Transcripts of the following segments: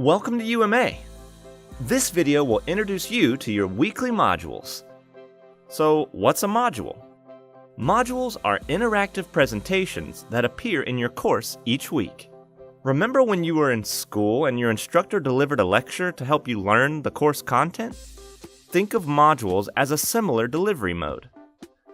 Welcome to UMA. This video will introduce you to your weekly modules. So, what's a module? Modules are interactive presentations that appear in your course each week. Remember when you were in school and your instructor delivered a lecture to help you learn the course content? Think of modules as a similar delivery mode.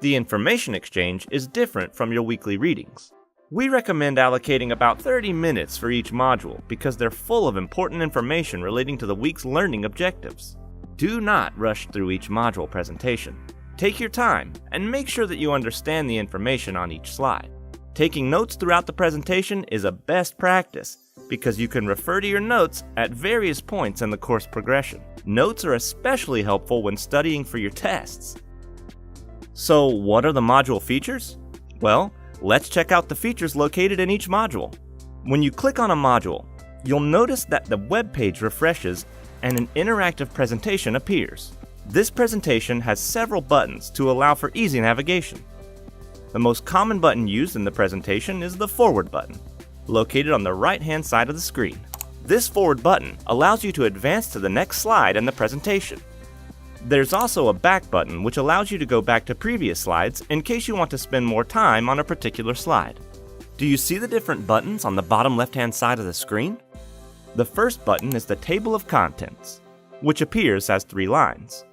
The information exchange is different from your weekly readings. We recommend allocating about 30 minutes for each module because they're full of important information relating to the week's learning objectives. Do not rush through each module presentation. Take your time and make sure that you understand the information on each slide. Taking notes throughout the presentation is a best practice because you can refer to your notes at various points in the course progression. Notes are especially helpful when studying for your tests. So, what are the module features? Well, let's check out the features located in each module. When you click on a module, you'll notice that the web page refreshes and an interactive presentation appears. This presentation has several buttons to allow for easy navigation. The most common button used in the presentation is the forward button, located on the right-hand side of the screen. This forward button allows you to advance to the next slide in the presentation. There's also a back button which allows you to go back to previous slides in case you want to spend more time on a particular slide. Do you see the different buttons on the bottom left-hand side of the screen? The first button is the Table of Contents, which appears as 3 lines.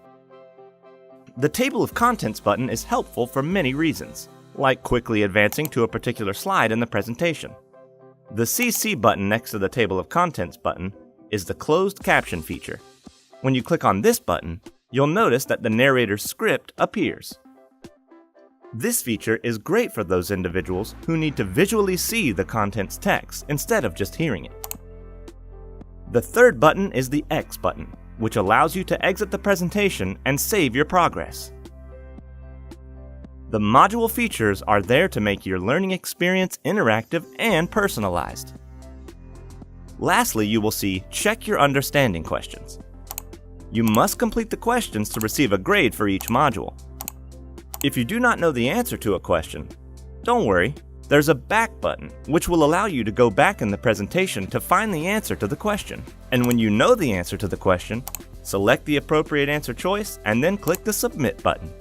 The Table of Contents button is helpful for many reasons, like quickly advancing to a particular slide in the presentation. The CC button next to the Table of Contents button is the Closed Caption feature. When you click on this button, you'll notice that the narrator's script appears. This feature is great for those individuals who need to visually see the content's text instead of just hearing it. The third button is the X button, which allows you to exit the presentation and save your progress. The module features are there to make your learning experience interactive and personalized. Lastly, you will see Check Your Understanding questions. You must complete the questions to receive a grade for each module. If you do not know the answer to a question, don't worry, there's a back button which will allow you to go back in the presentation to find the answer to the question. And when you know the answer to the question, select the appropriate answer choice and then click the Submit button.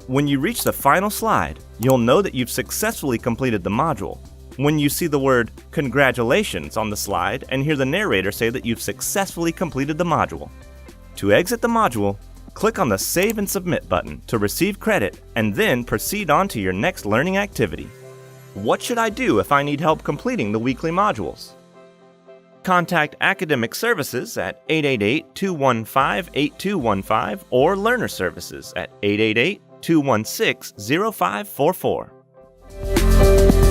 When you reach the final slide, you'll know that you've successfully completed the module when you see the word Congratulations on the slide and hear the narrator say that you've successfully completed the module. To exit the module, click on the Save and Submit button to receive credit and then proceed on to your next learning activity. What should I do if I need help completing the weekly modules? Contact Academic Services at 888-215-8215 or Learner Services at 888-216-0544.